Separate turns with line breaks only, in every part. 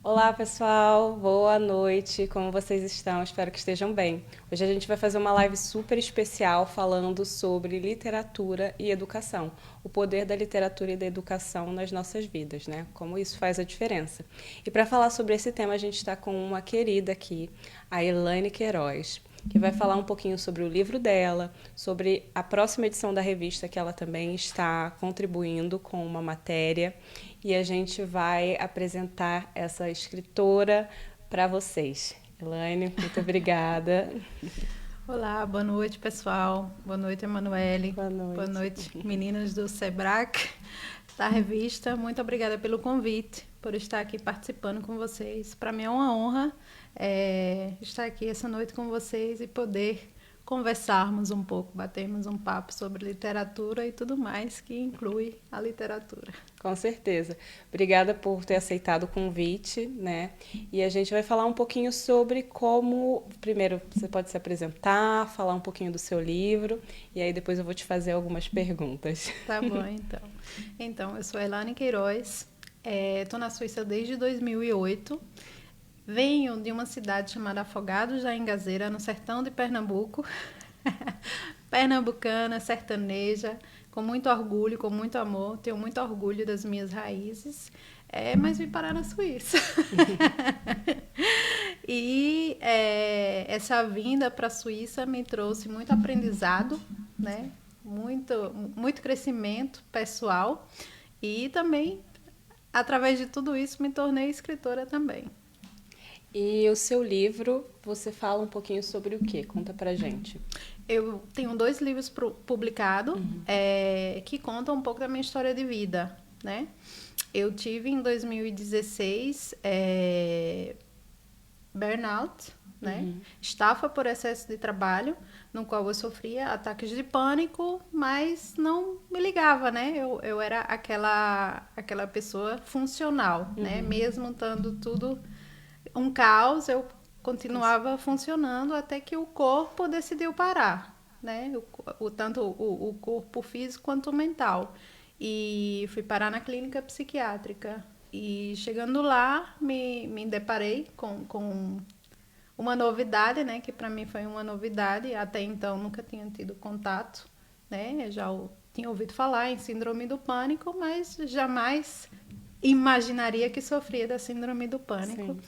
Olá, pessoal. Boa noite. Como vocês estão? Espero que estejam bem. Hoje a gente vai fazer uma live super especial falando sobre literatura e educação, o poder da literatura e da educação nas nossas vidas, né? Como isso faz a diferença. E para falar sobre esse tema, a gente está com uma querida aqui, a Elaine Queiroz, que vai falar um pouquinho sobre o livro dela, sobre a próxima edição da revista que ela também está contribuindo com uma matéria, e a gente vai apresentar essa escritora para vocês. Elaine, muito obrigada.
Olá, boa noite, pessoal. Boa noite, Emanuele.
Boa
Boa
noite.
noite, meninas do SEBRAC, da revista. Muito obrigada pelo convite, por estar aqui participando com vocês. Para mim é uma honra estar aqui essa noite com vocês e poder conversarmos um pouco, batermos um papo sobre literatura e tudo mais que inclui a literatura.
Com certeza. Obrigada por ter aceitado o convite, né? E a gente vai falar um pouquinho sobre como, primeiro, você pode se apresentar, falar um pouquinho do seu livro, e aí depois eu vou te fazer algumas perguntas.
Tá bom, então. Então, eu sou a Elaine Queiroz, estou na Suíça desde 2008. Venho de uma cidade chamada Afogados da Engazeira, no sertão de Pernambuco. Pernambucana, sertaneja, com muito orgulho, com muito amor. Tenho muito orgulho das minhas raízes, mas vim parar na Suíça. E essa vinda para a Suíça me trouxe muito aprendizado, né? Muito crescimento pessoal e também, através de tudo isso, me tornei escritora também.
E o seu livro, você fala um pouquinho sobre o quê? Conta pra gente.
Eu tenho 2 livros publicados que contam um pouco da minha história de vida, né? Eu tive em 2016 burnout, né? Estafa por excesso de trabalho, no qual eu sofria ataques de pânico, mas não me ligava, né? Eu era aquela pessoa funcional, né? Mesmo estando tudo um caos, eu continuava funcionando até que o corpo decidiu parar, né? Tanto o corpo físico quanto o mental. E fui parar na clínica psiquiátrica. E chegando lá, me deparei com uma novidade, né? Que para mim foi uma novidade. Até então nunca tinha tido contato, né? Eu já tinha ouvido falar em síndrome do pânico, mas jamais imaginaria que sofria da síndrome do pânico.
Sim.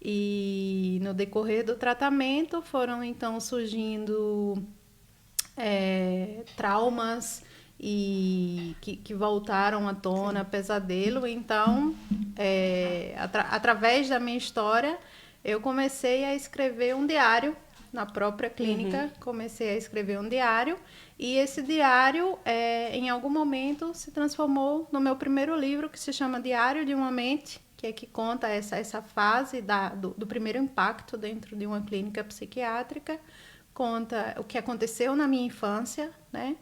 E no decorrer do tratamento foram então surgindo traumas e que voltaram à tona, pesadelo. Então, através da minha história, eu comecei a escrever um diário na própria clínica. Comecei a escrever um diário e esse diário, em algum momento, se transformou no meu primeiro livro, que se chama Diário de uma Mente, que conta essa fase do primeiro impacto dentro de uma clínica psiquiátrica, conta o que aconteceu na minha infância, né?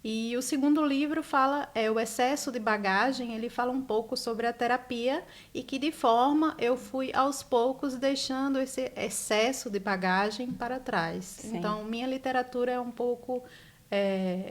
E o segundo livro fala o excesso de bagagem. Ele fala um pouco sobre a terapia e que de forma eu fui aos poucos deixando esse excesso de bagagem para trás.
Sim.
Então minha literatura é um pouco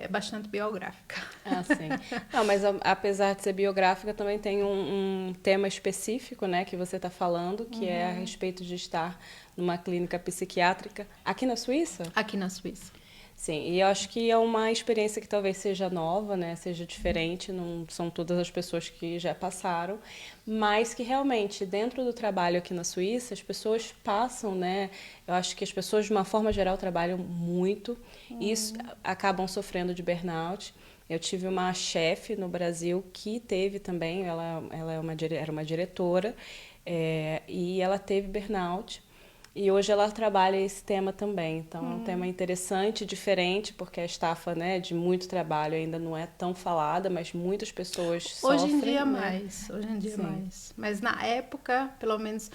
bastante biográfica.
Ah, sim. Não, mas apesar de ser biográfica, também tem um tema específico, né, que você está falando, que é a respeito de estar numa clínica psiquiátrica aqui na Suíça?
Aqui na Suíça.
Sim, e eu acho que é uma experiência que talvez seja nova, né? Seja diferente, não são todas as pessoas que já passaram, mas que realmente dentro do trabalho aqui na Suíça as pessoas passam, né? Eu acho que as pessoas de uma forma geral trabalham muito e isso acabam sofrendo de burnout. Eu tive uma chefe no Brasil que teve também, ela era uma diretora, e ela teve burnout. E hoje ela trabalha esse tema também. Então, é um tema interessante, diferente, porque a estafa, né, de muito trabalho ainda não é tão falada, mas muitas pessoas sofrem.
Hoje em dia
né?
mais, hoje em dia
Sim.
mais. Mas na época, pelo menos,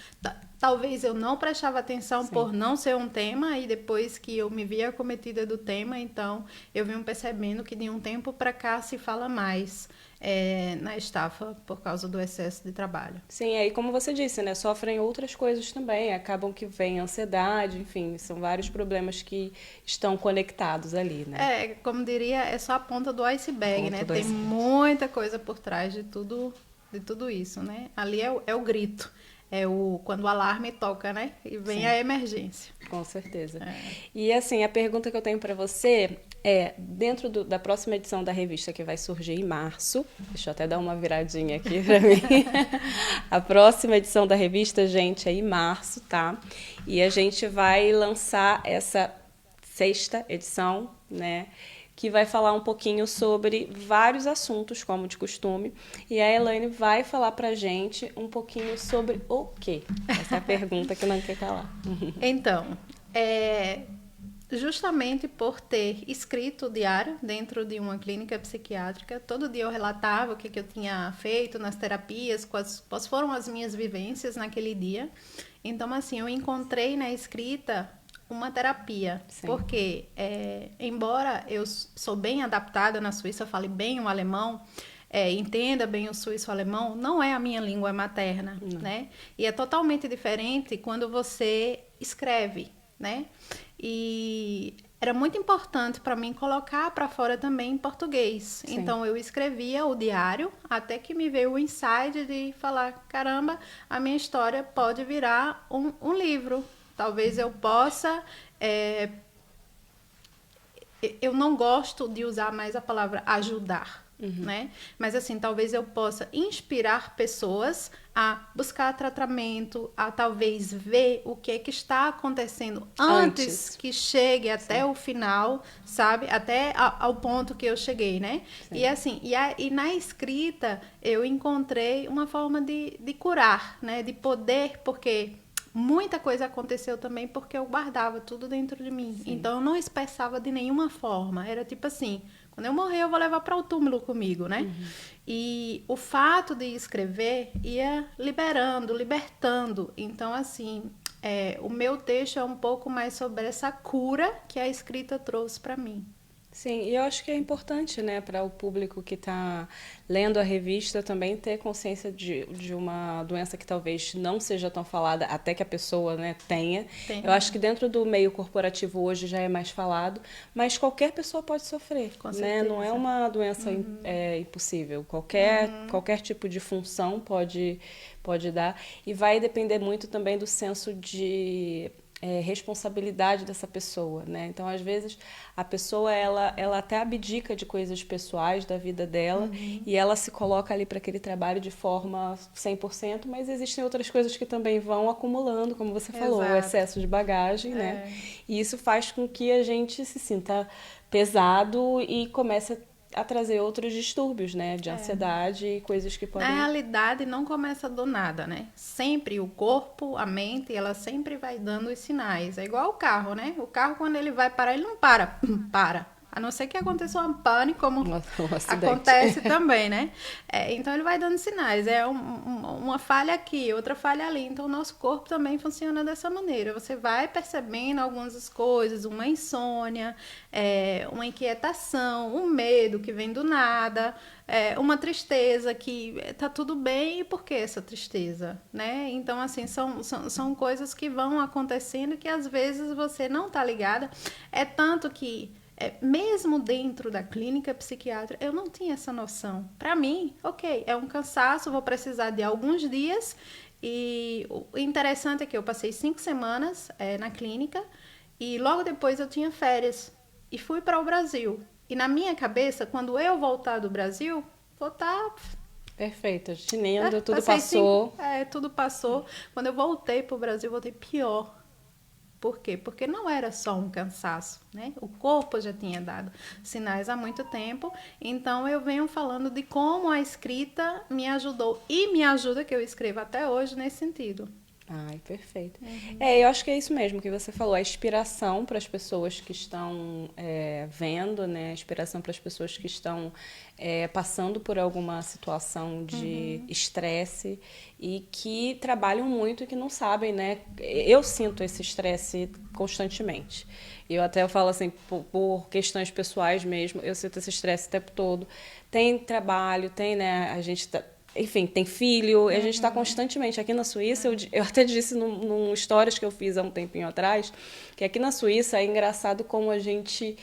talvez eu não prestava atenção
Sim.
por não ser um tema, e depois que eu me via acometida do tema, então eu vim percebendo que de um tempo para cá se fala mais na estafa por causa do excesso de trabalho.
Sim, aí como você disse, né, sofrem outras coisas também, acabam que vem ansiedade, enfim, são vários problemas que estão conectados ali, né?
Como diria, é só a ponta do iceberg,
Ponta
né?
do
Tem
iceberg.
muita coisa por trás de tudo isso, né? Ali é o grito. quando o alarme toca, né? E vem
Sim.
a emergência.
Com certeza. E assim, a pergunta que eu tenho para você é, dentro da próxima edição da revista que vai surgir em março, deixa eu até dar uma viradinha aqui para mim. A próxima edição da revista, gente, é em março, tá? E a gente vai lançar essa 6ª edição, né? Que vai falar um pouquinho sobre vários assuntos, como de costume. E a Elaine vai falar pra gente um pouquinho sobre o quê? Essa é a pergunta que não quer calar.
Então, justamente por ter escrito o diário dentro de uma clínica psiquiátrica, todo dia eu relatava o que eu tinha feito nas terapias, quais foram as minhas vivências naquele dia. Então, assim, eu encontrei na escrita uma terapia,
Sim.
porque embora eu sou bem adaptada na Suíça, fale bem o alemão, entenda bem o suíço-alemão, não é a minha língua materna, né? E é totalmente diferente quando você escreve, né? E era muito importante para mim colocar para fora também em português.
Sim.
Então eu escrevia o diário até que me veio o insight de falar, caramba, a minha história pode virar um livro. Talvez eu possa... eu não gosto de usar mais a palavra ajudar, né? Mas assim, talvez eu possa inspirar pessoas a buscar tratamento, a talvez ver o que é que está acontecendo antes que chegue até o final, sabe? Até ao ponto que eu cheguei, né? Sim. E assim, e na escrita eu encontrei uma forma de curar, né? De poder, porque... muita coisa aconteceu também porque eu guardava tudo dentro de mim. Sim. Então, eu não expressava de nenhuma forma. Era tipo assim, quando eu morrer, eu vou levar para o túmulo comigo, né? E o fato de escrever ia libertando. Então, assim, o meu texto é um pouco mais sobre essa cura que a escrita trouxe para mim.
Sim, e eu acho que é importante, né, para o público que está lendo a revista também ter consciência de uma doença que talvez não seja tão falada, até que a pessoa, né, tenha. Eu acho que dentro do meio corporativo hoje já é mais falado, mas qualquer pessoa pode sofrer,
Com
né?
certeza.
Não é uma doença impossível. Qualquer tipo de função pode dar, e vai depender muito também do senso de... responsabilidade dessa pessoa, né? Então, às vezes, a pessoa, ela até abdica de coisas pessoais da vida dela e ela se coloca ali para aquele trabalho de forma 100%, mas existem outras coisas que também vão acumulando, como você falou, o excesso de bagagem, né? E isso faz com que a gente se sinta pesado e comece a trazer outros distúrbios, né? De ansiedade e coisas que podem...
Na realidade, não começa do nada, né? Sempre o corpo, a mente, ela sempre vai dando os sinais. É igual o carro, né? O carro, quando ele vai parar, ele não para. Para. A não ser que aconteça um pane, como acontece também, né? Então, ele vai dando sinais. É uma falha aqui, outra falha ali. Então, o nosso corpo também funciona dessa maneira. Você vai percebendo algumas coisas, uma insônia, uma inquietação, um medo que vem do nada, uma tristeza que tá tudo bem, e por que essa tristeza, né? Então, assim, são coisas que vão acontecendo que às vezes você não tá ligada. É tanto que mesmo dentro da clínica psiquiátrica, eu não tinha essa noção. Para mim, ok, é um cansaço, vou precisar de alguns dias. E o interessante é que eu passei 5 semanas na clínica e logo depois eu tinha férias e fui para o Brasil. E na minha cabeça, quando eu voltar do Brasil, vou estar...
Perfeito, tinindo, tudo passou.
Tudo passou. Quando eu voltei para o Brasil, eu voltei pior. Por quê? Porque não era só um cansaço, né? O corpo já tinha dado sinais há muito tempo. Então, eu venho falando de como a escrita me ajudou e me ajuda, que eu escrevo até hoje, nesse sentido.
Ai, perfeito. Eu acho que é isso mesmo que você falou, a inspiração para as pessoas que estão vendo, né? A inspiração para as pessoas que estão passando por alguma situação de estresse e que trabalham muito e que não sabem, né? Eu sinto esse estresse constantemente. Eu falo assim, por questões pessoais mesmo, eu sinto esse estresse o tempo todo. Tem trabalho, tem, né? A gente enfim, tem filho, a gente está constantemente aqui na Suíça. Eu até disse num stories que eu fiz há um tempinho atrás, que aqui na Suíça é engraçado como a gente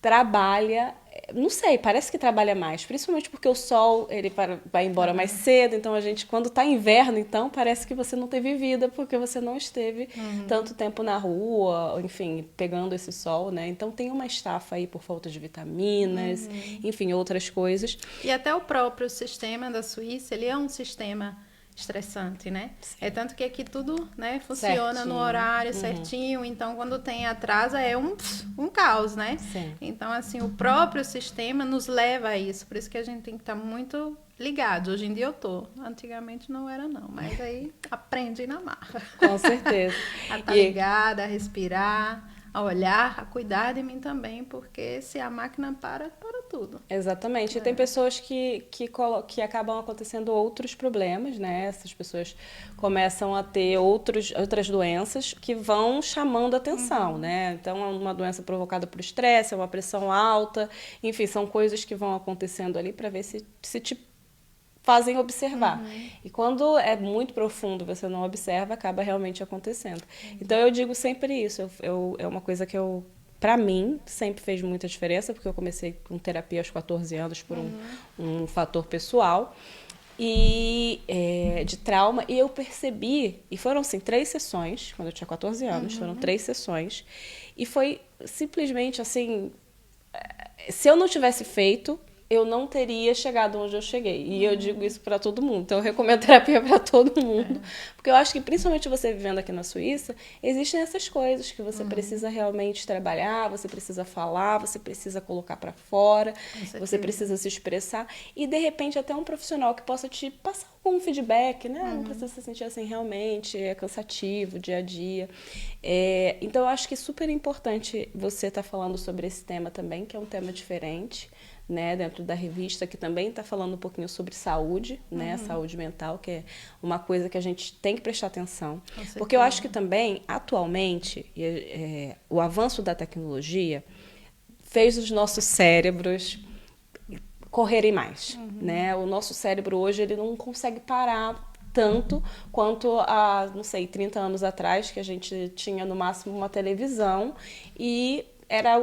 trabalha, não sei, parece que trabalha mais, principalmente porque o sol ele vai embora mais cedo, então a gente, quando tá inverno, então parece que você não teve vida, porque você não esteve tanto tempo na rua, enfim, pegando esse sol, né? Então tem uma estafa aí por falta de vitaminas, enfim, outras coisas.
E até o próprio sistema da Suíça, ele é um sistema estressante, né?
Sim.
É tanto que aqui tudo, né, funciona
Certinho.
no horário certinho, então quando tem atraso é um caos, né?
Sim.
Então, assim, o próprio sistema nos leva a isso, por isso que a gente tem que estar muito ligado. Hoje em dia eu tô, antigamente não era não, mas aí aprende na marra.
Com certeza.
A estar ligada, a respirar, a olhar, a cuidar de mim também, porque se a máquina para tudo.
Exatamente. E tem pessoas que acabam acontecendo outros problemas, né? Essas pessoas começam a ter outras doenças que vão chamando a atenção, né? Então, é uma doença provocada por estresse, é uma pressão alta, enfim, são coisas que vão acontecendo ali para ver se te fazem observar. E quando é muito profundo, você não observa, acaba realmente acontecendo. Então, eu digo sempre isso. É uma coisa que para mim, sempre fez muita diferença, porque eu comecei com terapia aos 14 anos por um fator pessoal e de trauma, e eu percebi, e foram assim 3 sessões, quando eu tinha 14 anos, foram 3 sessões, e foi simplesmente assim, se eu não tivesse feito, eu não teria chegado onde eu cheguei. E eu digo isso para todo mundo. Então, eu recomendo terapia para todo mundo. Porque eu acho que, principalmente você vivendo aqui na Suíça, existem essas coisas que você precisa realmente trabalhar, você precisa falar, você precisa colocar para fora, você precisa se expressar. E, de repente, até um profissional que possa te passar algum feedback, né? Não precisa se sentir assim, realmente, é cansativo, dia a dia. Então, eu acho que é super importante você estar falando sobre esse tema também, que é um tema diferente, né, dentro da revista, que também está falando um pouquinho sobre saúde, né, saúde mental, que é uma coisa que a gente tem que prestar atenção. Porque eu acho que também, atualmente, o avanço da tecnologia fez os nossos cérebros correrem mais, né? O nosso cérebro hoje, ele não consegue parar tanto quanto há, não sei, 30 anos atrás, que a gente tinha no máximo uma televisão e era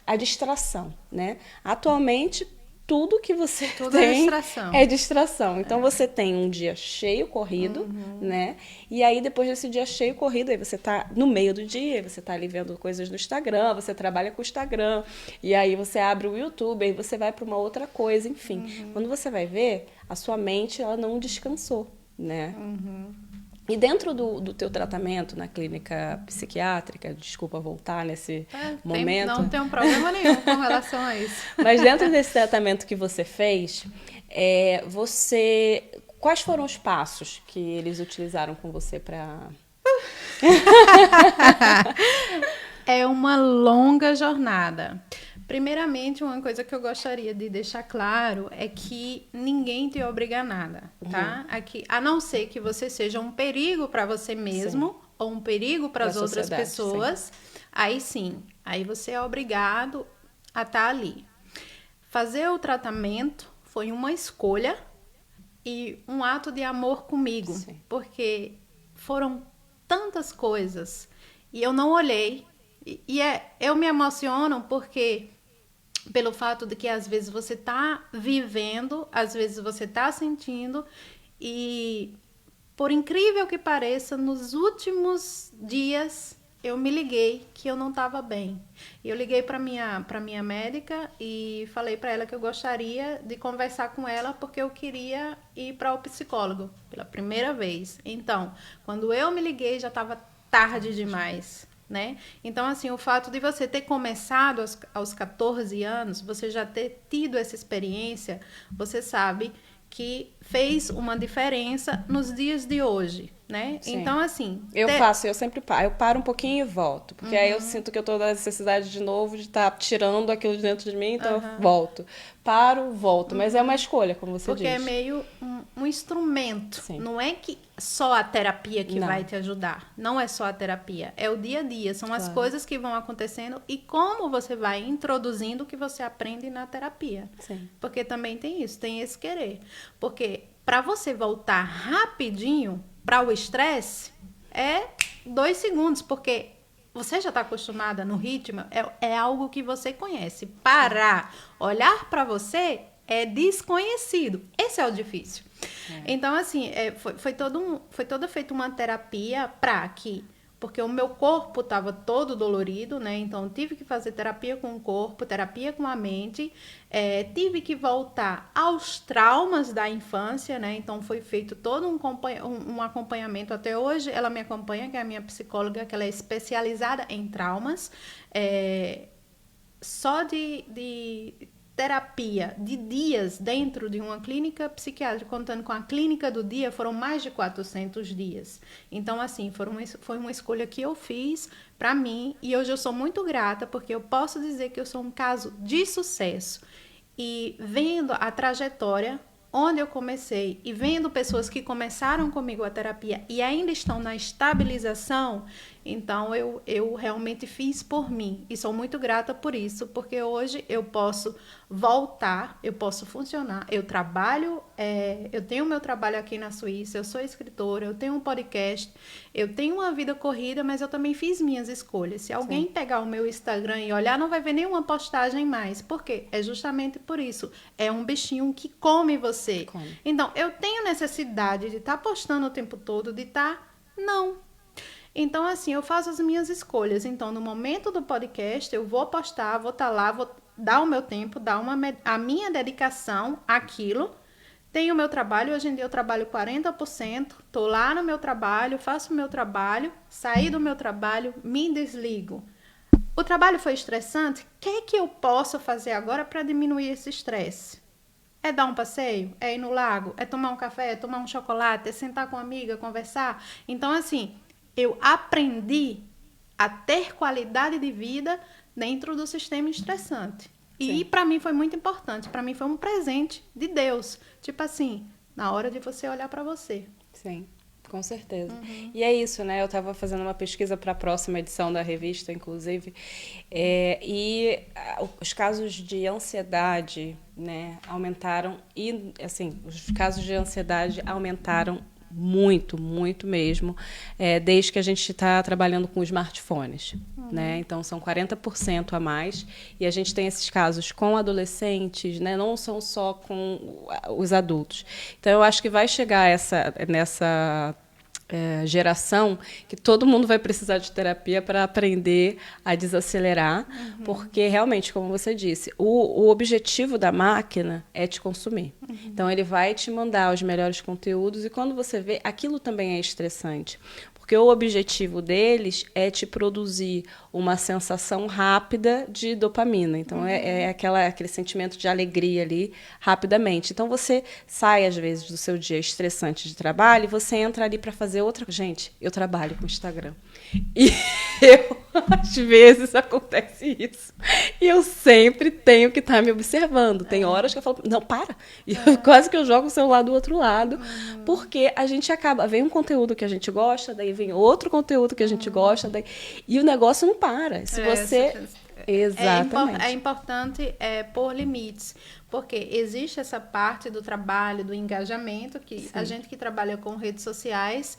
a distração, né? Atualmente, tudo que você tem é distração. Então, você tem um dia cheio, corrido, né? E aí, depois desse dia cheio, corrido, aí você tá no meio do dia, você tá ali vendo coisas no Instagram, você trabalha com o Instagram, e aí você abre o YouTube, aí você vai para uma outra coisa, enfim. Quando você vai ver, a sua mente, ela não descansou, né? E dentro do teu tratamento na clínica psiquiátrica, desculpa voltar nesse momento.
Não tem um problema nenhum com relação a isso.
Mas dentro desse tratamento que você fez, quais foram os passos que eles utilizaram com você para...
É uma longa jornada. Primeiramente, uma coisa que eu gostaria de deixar claro é que ninguém te obriga a nada, tá? Aqui, a não ser que você seja um perigo para você mesmo ou um perigo para as outras pessoas, aí sim, aí você é obrigado a estar ali. Fazer o tratamento foi uma escolha e um ato de amor comigo, porque foram tantas coisas e eu não olhei. Eu me emociono porque pelo fato de que às vezes você tá vivendo, às vezes você tá sentindo e por incrível que pareça, nos últimos dias eu me liguei que eu não estava bem. Eu liguei para minha médica e falei para ela que eu gostaria de conversar com ela porque eu queria ir para o psicólogo pela primeira vez. Então, quando eu me liguei já estava tarde demais. Né? Então, assim, o fato de você ter começado aos 14 anos, você já ter tido essa experiência, você sabe que fez uma diferença nos dias de hoje, né?
Sim.
Então, assim...
Eu sempre paro. Eu paro um pouquinho e volto. Porque aí eu sinto que eu tô na necessidade de novo de estar tirando aquilo de dentro de mim, então eu volto. Paro, volto. Mas é uma escolha, como você diz.
Porque é meio um instrumento.
Sim.
Não é que só a terapia que vai te ajudar. Não é só a terapia. É o dia a dia. São as coisas que vão acontecendo e como você vai introduzindo o que você aprende na terapia.
Sim.
Porque também tem isso, tem esse querer. Porque para você voltar rapidinho para o estresse, é 2 segundos. Porque você já está acostumada no ritmo, é algo que você conhece. Parar, olhar para você é desconhecido. Esse é o difícil. Então, assim, foi toda feita uma terapia para que... Porque o meu corpo estava todo dolorido, né? Então, eu tive que fazer terapia com o corpo, terapia com a mente. Tive que voltar aos traumas da infância, né? Então, foi feito todo um acompanhamento. Até hoje, ela me acompanha, que é a minha psicóloga, que ela é especializada em traumas. Só de terapia de dias dentro de uma clínica psiquiátrica, contando com a clínica do dia, foram mais de 400 dias. Então, assim, foi uma escolha que eu fiz para mim, e hoje eu sou muito grata, porque eu posso dizer que eu sou um caso de sucesso. E vendo a trajetória onde eu comecei e vendo pessoas que começaram comigo a terapia e ainda estão na estabilização, então eu realmente fiz por mim e sou muito grata por isso, porque hoje eu posso voltar, eu posso funcionar, eu trabalho, eu tenho meu trabalho aqui na Suíça, eu sou escritora, eu tenho um podcast, eu tenho uma vida corrida, mas eu também fiz minhas escolhas. Se alguém pegar o meu Instagram e olhar, não vai ver nenhuma postagem mais. Por quê? É justamente por isso. É um bichinho que come você. Então, eu tenho necessidade de estar postando o tempo todo, de estar... Não. Então, assim, eu faço as minhas escolhas. Então, no momento do podcast, eu vou postar, vou estar lá, vou dar o meu tempo, dar a minha dedicação àquilo. Tenho o meu trabalho, hoje em dia eu trabalho 40%, estou lá no meu trabalho, faço o meu trabalho, saí do meu trabalho, me desligo. O trabalho foi estressante? O que eu posso fazer agora para diminuir esse estresse? É dar um passeio? É ir no lago? É tomar um café? É tomar um chocolate? É sentar com uma amiga, conversar? Então, assim, eu aprendi a ter qualidade de vida dentro do sistema estressante. E para mim foi muito importante. Para mim foi um presente de Deus. Tipo assim, na hora de você olhar para você.
Sim, com certeza. E é isso, né? Eu estava fazendo uma pesquisa para a próxima edição da revista, inclusive, os casos de ansiedade, né, aumentaram. E, assim, os casos de ansiedade aumentaram muito, muito mesmo, desde que a gente está trabalhando com smartphones. Né? Então, são 40% a mais. E a gente tem esses casos com adolescentes, né? Não são só com os adultos. Então, eu acho que vai chegar nessa geração que todo mundo vai precisar de terapia para aprender a desacelerar, porque realmente, como você disse, o objetivo da máquina é te consumir. Então, ele vai te mandar os melhores conteúdos e quando você vê, aquilo também é estressante. Porque o objetivo deles é te produzir uma sensação rápida de dopamina. Então, é aquele sentimento de alegria ali, rapidamente. Então, você sai, às vezes, do seu dia estressante de trabalho e você entra ali para fazer outra... Gente, eu trabalho com Instagram. E às vezes, acontece isso. E eu sempre tenho que estar me observando. Tem horas que eu falo, não, para. E quase que eu jogo o celular do outro lado. Porque a gente acaba... Vem um conteúdo que a gente gosta, daí vem outro conteúdo que a gente gosta, daí... e o negócio não para. Se você... Exatamente.
É importante pôr limites, porque existe essa parte do trabalho, do engajamento, que a gente que trabalha com redes sociais,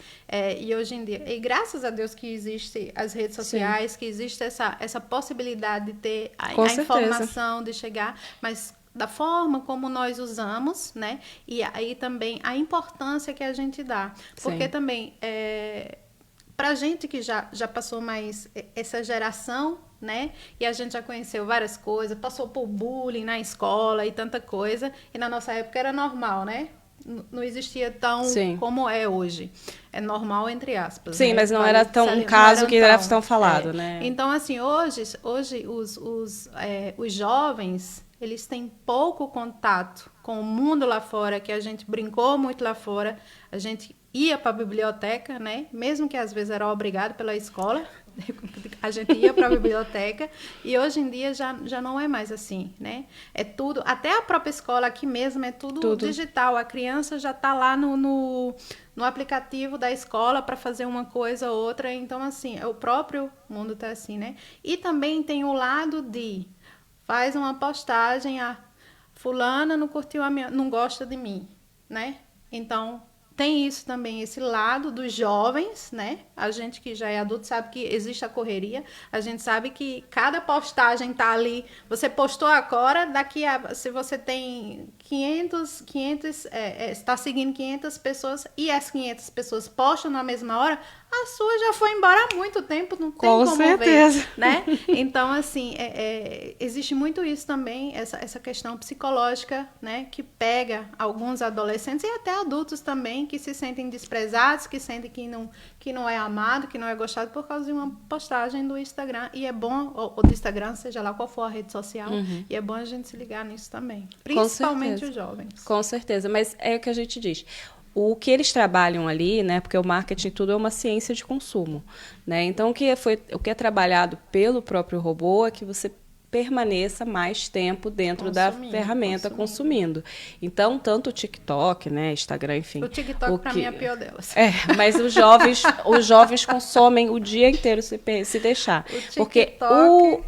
e hoje em dia, e graças a Deus que existe as redes sociais, que existe essa possibilidade de ter a informação, de chegar, mas da forma como nós usamos, né? E aí também a importância que a gente dá. Porque também, pra gente que já passou mais essa geração, né? E a gente já conheceu várias coisas, passou por bullying na escola e tanta coisa, e na nossa época era normal, né? Não existia tão como é hoje. É normal, entre aspas.
Sim,
né?
mas não era tão um caso que era tão falado, né?
Então, assim, hoje os jovens, eles têm pouco contato com o mundo lá fora, que a gente brincou muito lá fora, a gente ia para a biblioteca, né? Mesmo que às vezes era obrigado pela escola, a gente ia para a biblioteca, e hoje em dia já não é mais assim, né? É tudo, até a própria escola aqui mesmo é tudo digital, a criança já está lá no aplicativo da escola para fazer uma coisa ou outra, então assim, o próprio mundo está assim, né? E também tem o lado de faz uma postagem, fulana não curtiu não gosta de mim, né? Então tem isso também, esse lado dos jovens, né? A gente que já é adulto sabe que existe a correria. A gente sabe que cada postagem tá ali. Você postou agora, se você tem 500 está seguindo 500 pessoas e as 500 pessoas postam na mesma hora, a sua já foi embora há muito tempo, não tem como
certeza.
ver, né? Então, assim, existe muito isso também, essa questão psicológica, né? Que pega alguns adolescentes e até adultos também, que se sentem desprezados, que sentem que não é amado, que não é gostado por causa de uma postagem do Instagram. E é bom, ou do Instagram, seja lá qual for a rede social, e é bom a gente se ligar nisso também. Principalmente os jovens.
Com certeza, mas é o que a gente diz. O que eles trabalham ali, né, porque o marketing tudo é uma ciência de consumo, né? Então, o que é trabalhado pelo próprio robô é que você permaneça mais tempo dentro da ferramenta consumindo. Então, tanto o TikTok, né, Instagram, enfim.
O TikTok, para mim, é a pior delas.
Mas os jovens consomem o dia inteiro se deixar. Porque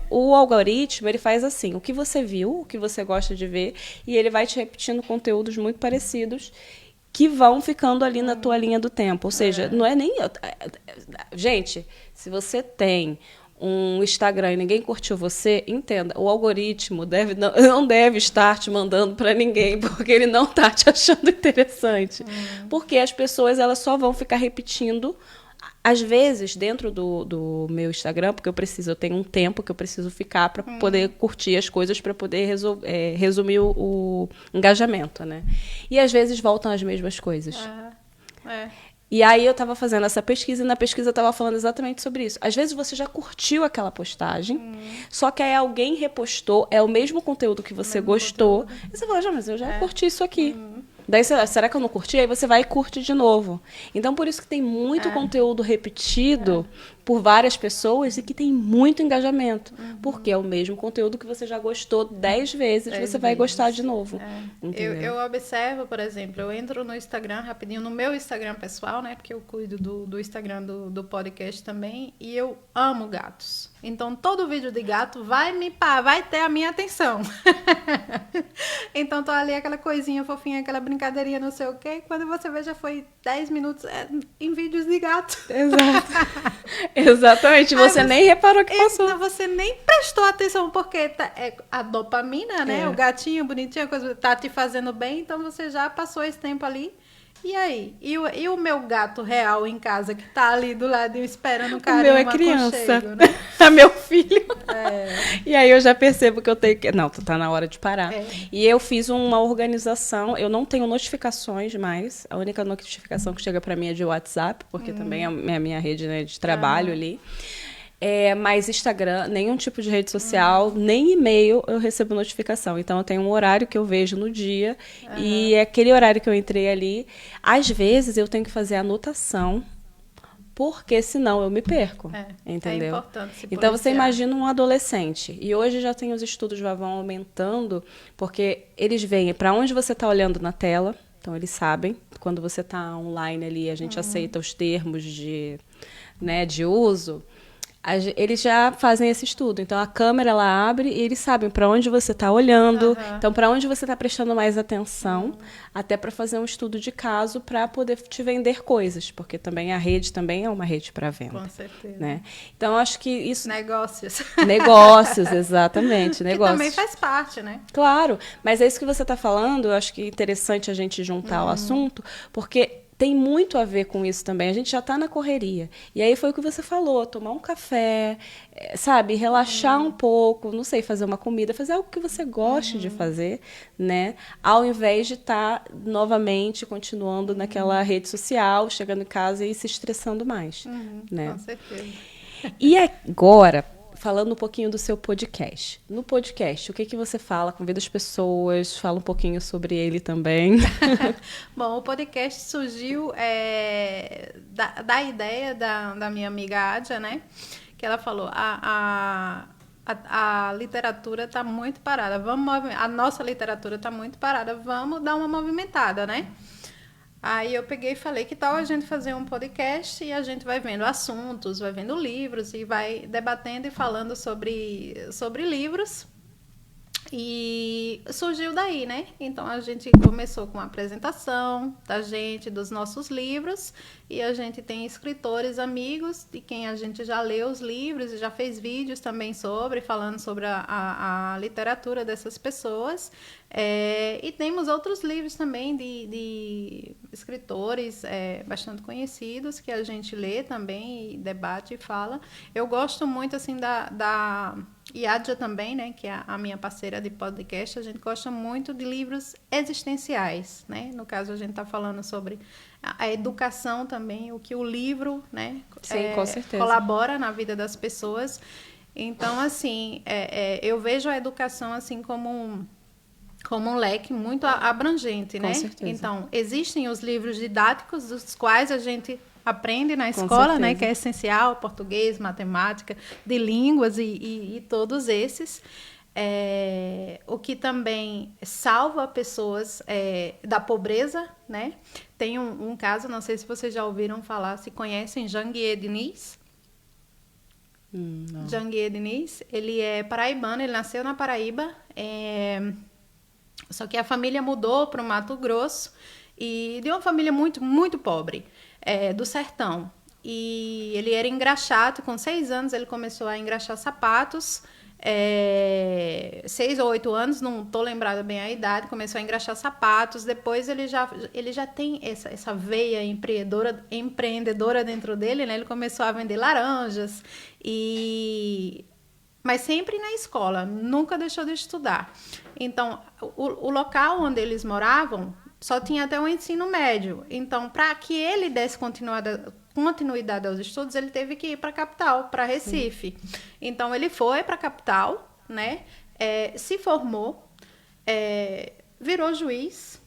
o algoritmo, ele faz assim, o que você viu, o que você gosta de ver, e ele vai te repetindo conteúdos muito parecidos que vão ficando ali na tua linha do tempo. Ou seja, não é nem... Gente, se você tem um Instagram e ninguém curtiu você, entenda, o algoritmo não deve estar te mandando para ninguém, porque ele não está te achando interessante. Porque as pessoas elas só vão ficar repetindo. Às vezes, dentro do meu Instagram, porque eu tenho um tempo que eu preciso ficar para poder curtir as coisas, para poder resumir o engajamento, né? E às vezes voltam as mesmas coisas. E aí eu estava fazendo essa pesquisa, e na pesquisa eu estava falando exatamente sobre isso. Às vezes você já curtiu aquela postagem, só que aí alguém repostou, é o mesmo conteúdo que você gostou, e você fala, mas eu já curti isso aqui. Daí, será que eu não curti? Aí você vai e curte de novo. Então, por isso que tem muito conteúdo repetido por várias pessoas e que tem muito engajamento. Porque é o mesmo conteúdo que você já gostou 10 vezes, você vai gostar de novo.
Eu observo, por exemplo, eu entro no Instagram rapidinho, no meu Instagram pessoal, né? Porque eu cuido do Instagram do podcast também, e eu amo gatos. Então, todo vídeo de gato vai ter a minha atenção. Então, tô ali aquela coisinha fofinha, aquela brincadeirinha, não sei o quê. Quando você vê, já foi 10 minutos em vídeos de gato.
Exato. Exatamente. Você nem reparou que passou.
Você nem prestou atenção, porque a dopamina, né? O gatinho bonitinho, a coisa tá te fazendo bem, então você já passou esse tempo ali. E aí? E o meu gato real em casa, que tá ali do lado esperando o carinho,
o meu é criança.
Né?
É meu filho. E aí eu já percebo que eu tenho que... Não, tá na hora de parar. E eu fiz uma organização, eu não tenho notificações mais, a única notificação que chega para mim é de WhatsApp, porque também é a minha rede, né, de trabalho ali. Mas Instagram, nenhum tipo de rede social, nem e-mail eu recebo notificação. Então, eu tenho um horário que eu vejo no dia e é aquele horário que eu entrei ali. Às vezes, eu tenho que fazer anotação, porque senão eu me perco, entendeu?
É importante se policiar.
Então, você imagina um adolescente. E hoje já tem os estudos já vão aumentando, porque eles veem para onde você está olhando na tela. Então, eles sabem. Quando você está online ali, a gente aceita os termos de uso. Eles já fazem esse estudo. Então, a câmera ela abre e eles sabem para onde você está olhando. Então, para onde você está prestando mais atenção. Até para fazer um estudo de caso para poder te vender coisas. Porque também a rede também é uma rede para venda.
Com certeza.
Né? Então, acho que isso...
Negócios.
Negócios, exatamente. Negócios.
Que também faz parte, né?
Claro. Mas é isso que você está falando. Eu acho que é interessante a gente juntar o assunto. Porque... tem muito a ver com isso também. A gente já está na correria. E aí foi o que você falou, tomar um café, sabe? Relaxar um pouco, não sei, fazer uma comida, fazer algo que você goste de fazer, né? Ao invés de estar novamente continuando naquela rede social, chegando em casa e se estressando mais. Né?
Com certeza.
E agora... falando um pouquinho do seu podcast. No podcast, o que você fala? Convida as pessoas, fala um pouquinho sobre ele também.
Bom, o podcast surgiu da ideia da minha amiga Adia, né? Que ela falou, a literatura está muito parada, a nossa literatura está muito parada, vamos dar uma movimentada, né? Aí eu peguei e falei, que tal a gente fazer um podcast e a gente vai vendo assuntos, vai vendo livros e vai debatendo e falando sobre livros. E surgiu daí, né? Então a gente começou com a apresentação da gente, dos nossos livros, e a gente tem escritores amigos de quem a gente já leu os livros e já fez vídeos também falando sobre a literatura dessas pessoas. E temos outros livros também de escritores bastante conhecidos que a gente lê também, e debate e fala. Eu gosto muito assim da Yadja também, né, que é a minha parceira de podcast. A gente gosta muito de livros existenciais, né? No caso, a gente está falando sobre a educação também, o que o livro, né,
Sim, com certeza,
colabora na vida das pessoas. Então, assim, eu vejo a educação assim como um leque muito abrangente, né?
Com certeza.
Então, existem os livros didáticos, dos quais a gente aprende na escola, né? Que é essencial, português, matemática, de línguas e todos esses. O que também salva pessoas da pobreza, né? Tem um caso, não sei se vocês já ouviram falar, se conhecem, Janguier Diniz. Janguier Diniz, ele é paraibano, ele nasceu na Paraíba, só que a família mudou para o Mato Grosso, e de uma família muito, muito pobre, do sertão. E ele era engraxate, com 6 anos ele começou a engraxar sapatos, 6 ou 8 anos, não estou lembrada bem a idade, começou a engraxar sapatos. Depois ele já tem essa veia empreendedora dentro dele, né? Ele começou a vender laranjas, mas sempre na escola, nunca deixou de estudar. Então, o local onde eles moravam só tinha até o ensino médio. Então, para que ele desse continuidade aos estudos, ele teve que ir para a capital, para Recife. Sim. Então, ele foi para a capital, né? Se formou, virou juiz,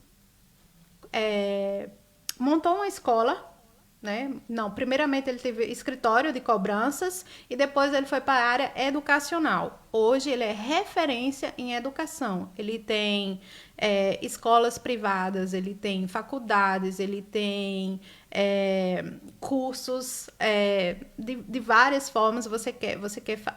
montou uma escola, né? Não, primeiramente ele teve escritório de cobranças e depois ele foi para a área educacional. Hoje ele é referência em educação. Ele tem escolas privadas, ele tem faculdades, ele tem cursos de várias formas. Você quer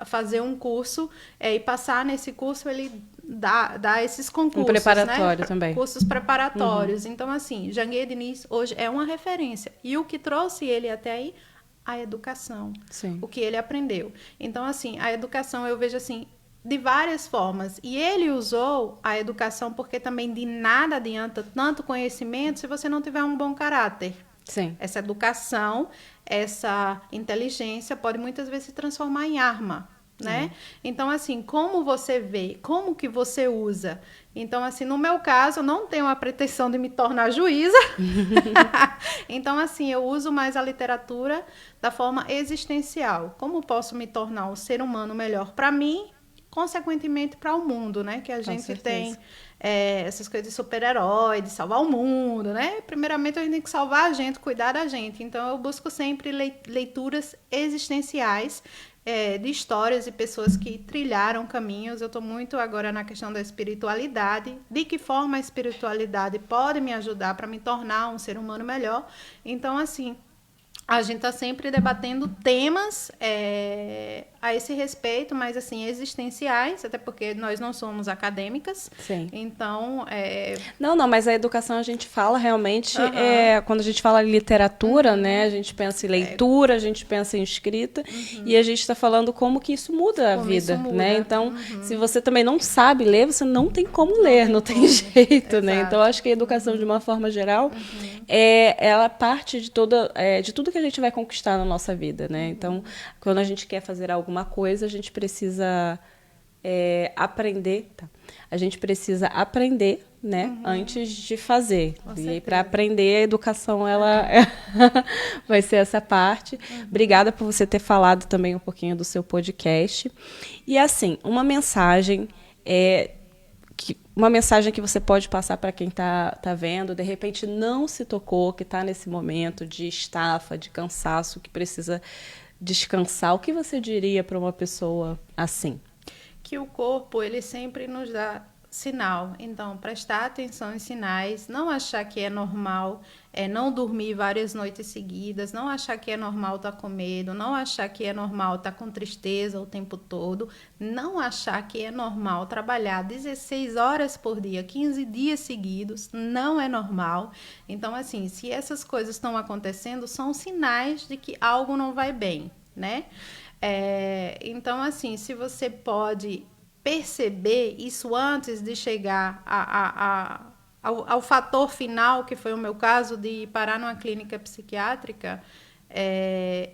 fazer um curso e passar nesse curso, ele dá esses concursos,
um preparatório, né?
Também. Cursos preparatórios. Então, assim, Janguier Diniz hoje é uma referência. E o que trouxe ele até aí? A educação.
Sim.
O que ele aprendeu. Então, assim, a educação eu vejo assim, de várias formas. E ele usou a educação porque também de nada adianta tanto conhecimento se você não tiver um bom caráter.
Sim.
Essa educação, essa inteligência pode muitas vezes se transformar em arma, né? Então, assim, como você vê, como que você usa. Então, assim, no meu caso, eu não tenho a pretensão de me tornar juíza. Então, assim, eu uso mais a literatura da forma existencial. Como posso me tornar um ser humano melhor para mim, consequentemente para o mundo, né? Que a gente tem essas coisas de super-herói, de salvar o mundo, né? Primeiramente, a gente tem que salvar a gente, cuidar da gente. Então, eu busco sempre leituras existenciais, de histórias e pessoas que trilharam caminhos. Eu estou muito agora na questão da espiritualidade, de que forma a espiritualidade pode me ajudar para me tornar um ser humano melhor. Então, assim, a gente está sempre debatendo temas a esse respeito, mas assim, existenciais, até porque nós não somos acadêmicas.
Sim.
Então,
Não, mas a educação a gente fala realmente, quando a gente fala em literatura, né, a gente pensa em leitura, a gente pensa em escrita, e a gente está falando como que isso muda a vida, né? Então, se você também não sabe ler, você não tem como ler, não tem jeito, né? Então, acho que a educação, de uma forma geral, ela parte de tudo que a gente vai conquistar na nossa vida, né? Então, quando a gente quer fazer alguma coisa, a gente precisa aprender, tá? A gente precisa aprender, né? Antes de fazer. E para aprender, a educação, ela vai ser essa parte. Obrigada por você ter falado também um pouquinho do seu podcast. E assim, uma mensagem que você pode passar para quem está vendo, de repente não se tocou, que está nesse momento de estafa, de cansaço, que precisa descansar. O que você diria para uma pessoa assim?
Que o corpo, ele sempre nos dá sinal. Então, prestar atenção em sinais, não achar que é normal não dormir várias noites seguidas, não achar que é normal estar com medo, não achar que é normal estar com tristeza o tempo todo, não achar que é normal trabalhar 16 horas por dia, 15 dias seguidos, não é normal. Então, assim, se essas coisas estão acontecendo, são sinais de que algo não vai bem, né? Então, assim, se você pode perceber isso antes de chegar ao fator final, que foi o meu caso de parar numa clínica psiquiátrica,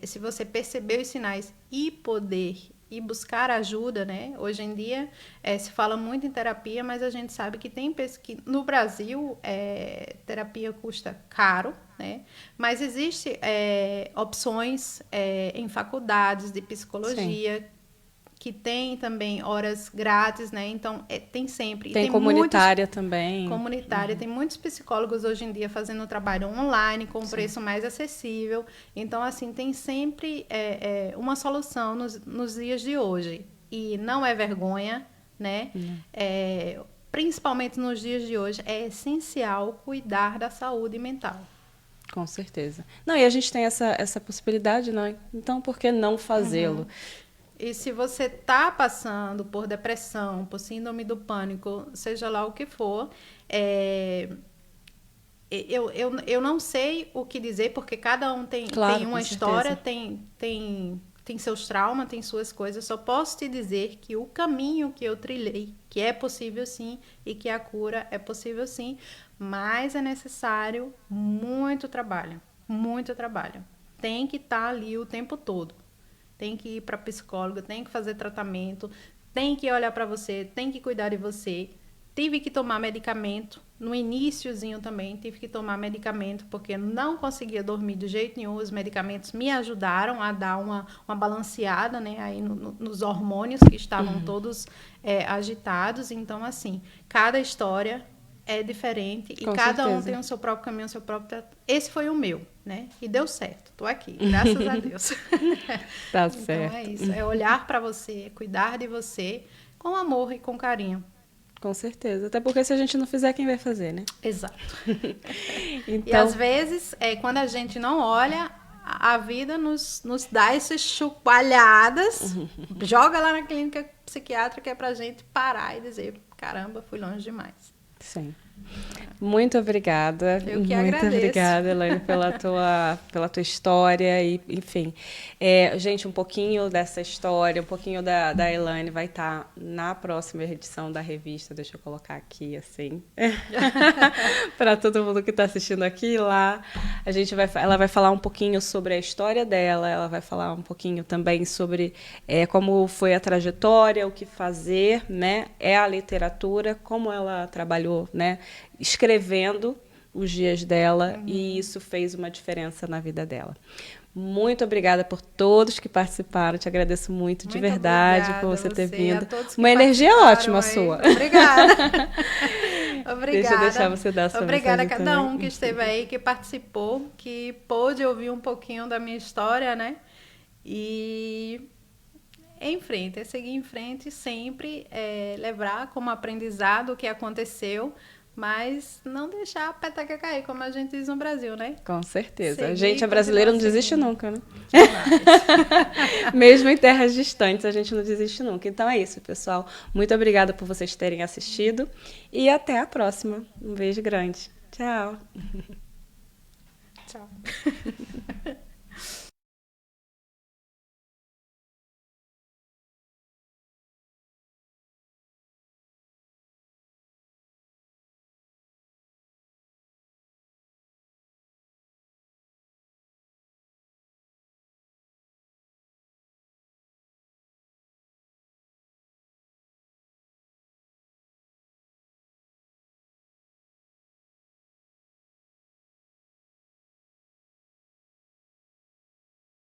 se você perceber os sinais e poder ir buscar ajuda, né? Hoje em dia se fala muito em terapia, mas a gente sabe que no Brasil terapia custa caro, né? Mas existe opções em faculdades de psicologia. Sim. Que tem também horas grátis, né? Então, tem sempre.
Tem comunitária também.
Comunitária. Tem muitos psicólogos hoje em dia fazendo trabalho online, com preço mais acessível. Então, assim, tem sempre uma solução nos dias de hoje. E não é vergonha, né? Principalmente nos dias de hoje, é essencial cuidar da saúde mental.
Com certeza. Não, e a gente tem essa possibilidade, né? Então, por que não fazê-lo?
E se você está passando por depressão, por síndrome do pânico, seja lá o que for, eu não sei o que dizer, porque cada um tem uma história, tem seus traumas, tem suas coisas. Só posso te dizer que o caminho que eu trilhei, que é possível sim, e que a cura é possível sim, mas é necessário muito trabalho, muito trabalho. Tem que estar ali o tempo todo. Tem que ir para psicólogo, tem que fazer tratamento, tem que olhar para você, tem que cuidar de você. Tive que tomar medicamento, no iniciozinho também, tive que tomar medicamento, porque não conseguia dormir de jeito nenhum. Os medicamentos me ajudaram a dar uma balanceada, né, aí nos hormônios que estavam todos agitados. Então, assim, cada história é diferente e cada um tem o seu próprio caminho, o seu próprio... Esse foi o meu, né? E deu certo. Tô aqui, graças a Deus.
Tá
então,
certo.
é isso. É olhar para você, cuidar de você com amor e com carinho.
Com certeza. Até porque se a gente não fizer, quem vai fazer, né?
Exato.
Então...
E às vezes, quando a gente não olha, a vida nos dá essas chupalhadas, joga lá na clínica psiquiátrica, que é pra gente parar e dizer, caramba, fui longe demais.
Sim. Muito obrigada.
Eu que
muito
agradeço.
Obrigada, Elaine, pela tua história. E, enfim, gente, um pouquinho dessa história, um pouquinho da Elaine vai estar na próxima edição da revista. Deixa eu colocar aqui, assim, para todo mundo que está assistindo aqui e lá. Ela vai falar um pouquinho sobre a história dela, ela vai falar um pouquinho também sobre como foi a trajetória, o que fazer, né? A literatura, como ela trabalhou, né? Escrevendo os dias dela, e isso fez uma diferença na vida dela. Muito obrigada por todos que participaram, te agradeço muito de verdade por você ter vindo. Uma energia ótima sua.
Obrigada. Obrigada.
Deixa eu deixar você dar a sua
Obrigada a cada
também.
um que esteve aí, que participou, que pôde ouvir um pouquinho da minha história, né? E seguir em frente, sempre levar como aprendizado o que aconteceu, mas não deixar a petaca cair, como a gente diz no Brasil, né?
Com certeza.
Seguir,
A gente, brasileiro, não desiste nunca, né?
Jamais.
Mesmo em terras distantes, a gente não desiste nunca. Então é isso, pessoal. Muito obrigada por vocês terem assistido e até a próxima. Um beijo grande. Tchau.
Tchau.